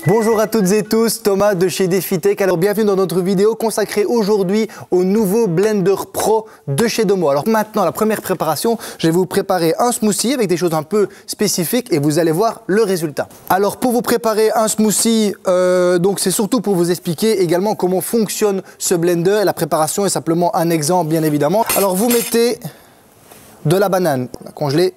Bonjour à toutes et tous, Thomas de chez DefiTech. Alors bienvenue dans notre vidéo consacrée aujourd'hui au nouveau Blender Pro de chez Domo. Alors maintenant, la première préparation, je vais vous préparer un smoothie avec des choses un peu spécifiques et vous allez voir le résultat. Alors pour vous préparer un smoothie, donc c'est surtout pour vous expliquer également comment fonctionne ce blender et la préparation est simplement un exemple bien évidemment. Alors vous mettez de la banane congelée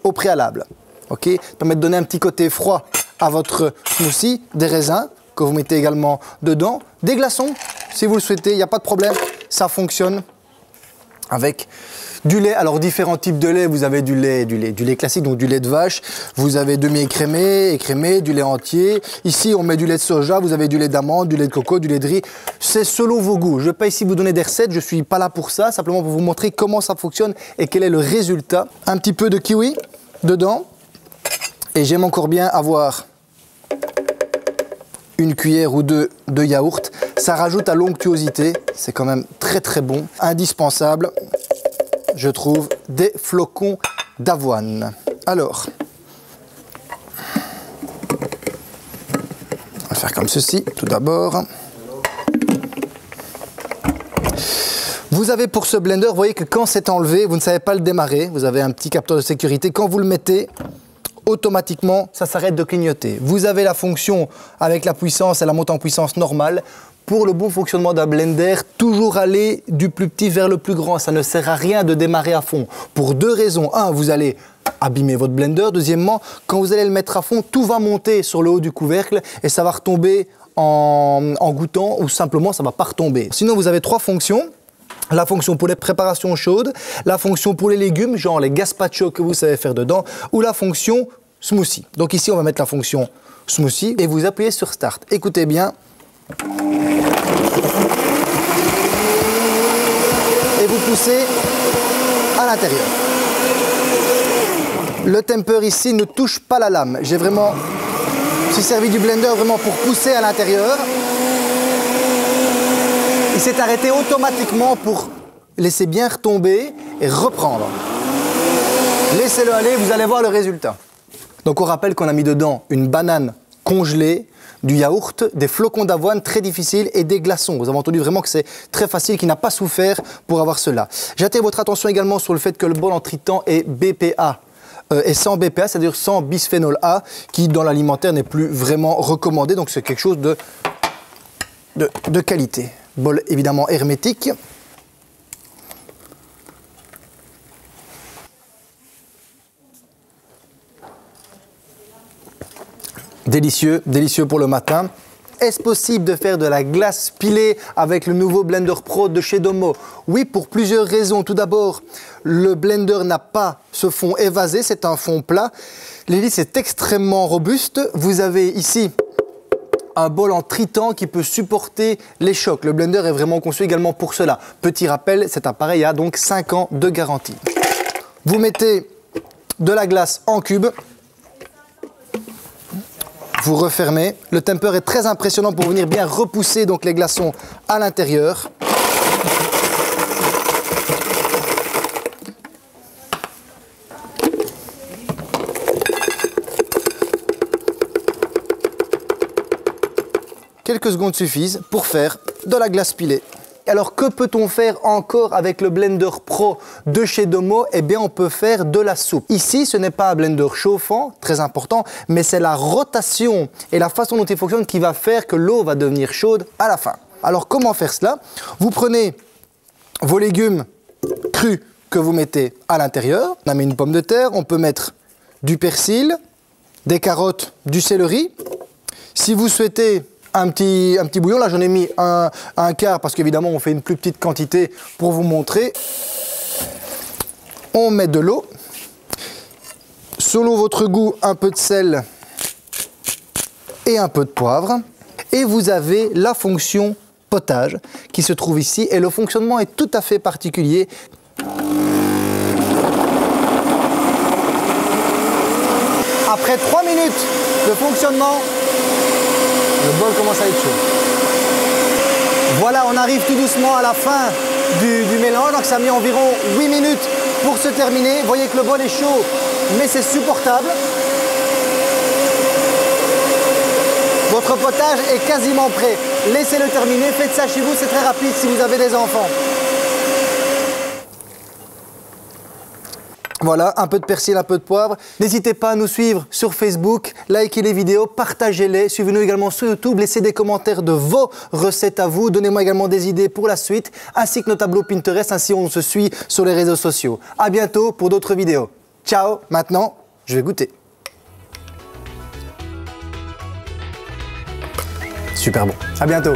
au préalable, ok, ça permet de donner un petit côté froid à votre smoothie, des raisins que vous mettez également dedans, des glaçons si vous le souhaitez, il n'y a pas de problème, ça fonctionne avec du lait. Alors différents types de lait, vous avez du lait classique, donc du lait de vache, vous avez demi-écrémé, écrémé, du lait entier. Ici on met du lait de soja, vous avez du lait d'amande, du lait de coco, du lait de riz, c'est selon vos goûts. Je ne vais pas ici vous donner des recettes, je ne suis pas là pour ça, simplement pour vous montrer comment ça fonctionne et quel est le résultat. Un petit peu de kiwi dedans. Et j'aime encore bien avoir une cuillère ou deux de yaourt. Ça rajoute à l'onctuosité, c'est quand même très très bon. Indispensable, je trouve, des flocons d'avoine. Alors, on va faire comme ceci, tout d'abord. Vous avez pour ce blender, vous voyez que quand c'est enlevé, vous ne savez pas le démarrer. Vous avez un petit capteur de sécurité. Quand vous le mettez, automatiquement, ça s'arrête de clignoter. Vous avez la fonction avec la puissance et la montée en puissance normale. Pour le bon fonctionnement d'un blender, toujours aller du plus petit vers le plus grand. Ça ne sert à rien de démarrer à fond. Pour deux raisons. Un, vous allez abîmer votre blender. Deuxièmement, quand vous allez le mettre à fond, tout va monter sur le haut du couvercle et ça va retomber en goûtant ou simplement ça ne va pas retomber. Sinon, vous avez trois fonctions. La fonction pour les préparations chaudes, la fonction pour les légumes, genre les gazpacho que vous savez faire dedans, ou la fonction smoothie. Donc ici, on va mettre la fonction smoothie et vous appuyez sur Start. Écoutez bien. Et vous poussez à l'intérieur. Le temper ici ne touche pas la lame. Je suis servi du blender vraiment pour pousser à l'intérieur. Il s'est arrêté automatiquement pour laisser bien retomber et reprendre. Laissez-le aller, vous allez voir le résultat. Donc on rappelle qu'on a mis dedans une banane congelée, du yaourt, des flocons d'avoine très difficiles et des glaçons. Vous avez entendu vraiment que c'est très facile, qu'il n'a pas souffert pour avoir cela. J'attire votre attention également sur le fait que le bol en tritan est BPA. Et sans BPA, c'est-à-dire sans bisphénol A, qui dans l'alimentaire n'est plus vraiment recommandé. Donc c'est quelque chose de qualité. Bol évidemment hermétique. Délicieux, délicieux pour le matin. Est-ce possible de faire de la glace pilée avec le nouveau Blender Pro de chez Domo? Oui, pour plusieurs raisons. Tout d'abord, le blender n'a pas ce fond évasé, c'est un fond plat. L'hélice est extrêmement robuste. Vous avez ici un bol en tritan qui peut supporter les chocs. Le blender est vraiment conçu également pour cela. Petit rappel, cet appareil a donc 5 ans de garantie. Vous mettez de la glace en cube. Vous refermez. Le temper est très impressionnant pour venir bien repousser donc les glaçons à l'intérieur. Quelques secondes suffisent pour faire de la glace pilée. Alors que peut-on faire encore avec le Blender Pro de chez Domo? Eh bien on peut faire de la soupe. Ici ce n'est pas un blender chauffant, très important, mais c'est la rotation et la façon dont il fonctionne qui va faire que l'eau va devenir chaude à la fin. Alors comment faire cela? Vous prenez vos légumes crus que vous mettez à l'intérieur. On a mis une pomme de terre, on peut mettre du persil, des carottes, du céleri. Si vous souhaitez un petit bouillon, là j'en ai mis un quart parce qu'évidemment on fait une plus petite quantité pour vous montrer. On met de l'eau, selon votre goût un peu de sel et un peu de poivre et vous avez la fonction potage qui se trouve ici et le fonctionnement est tout à fait particulier. Après 3 minutes de fonctionnement, le bol commence à être chaud. Voilà, on arrive tout doucement à la fin du mélange. Donc ça a mis environ 8 minutes pour se terminer. Vous voyez que le bol est chaud, mais c'est supportable. Votre potage est quasiment prêt. Laissez-le terminer, faites ça chez vous, c'est très rapide si vous avez des enfants. Voilà, un peu de persil, un peu de poivre. N'hésitez pas à nous suivre sur Facebook, likez les vidéos, partagez-les. Suivez-nous également sur YouTube, laissez des commentaires de vos recettes à vous. Donnez-moi également des idées pour la suite, ainsi que nos tableaux Pinterest, ainsi on se suit sur les réseaux sociaux. À bientôt pour d'autres vidéos. Ciao, maintenant, je vais goûter. Super bon. À bientôt.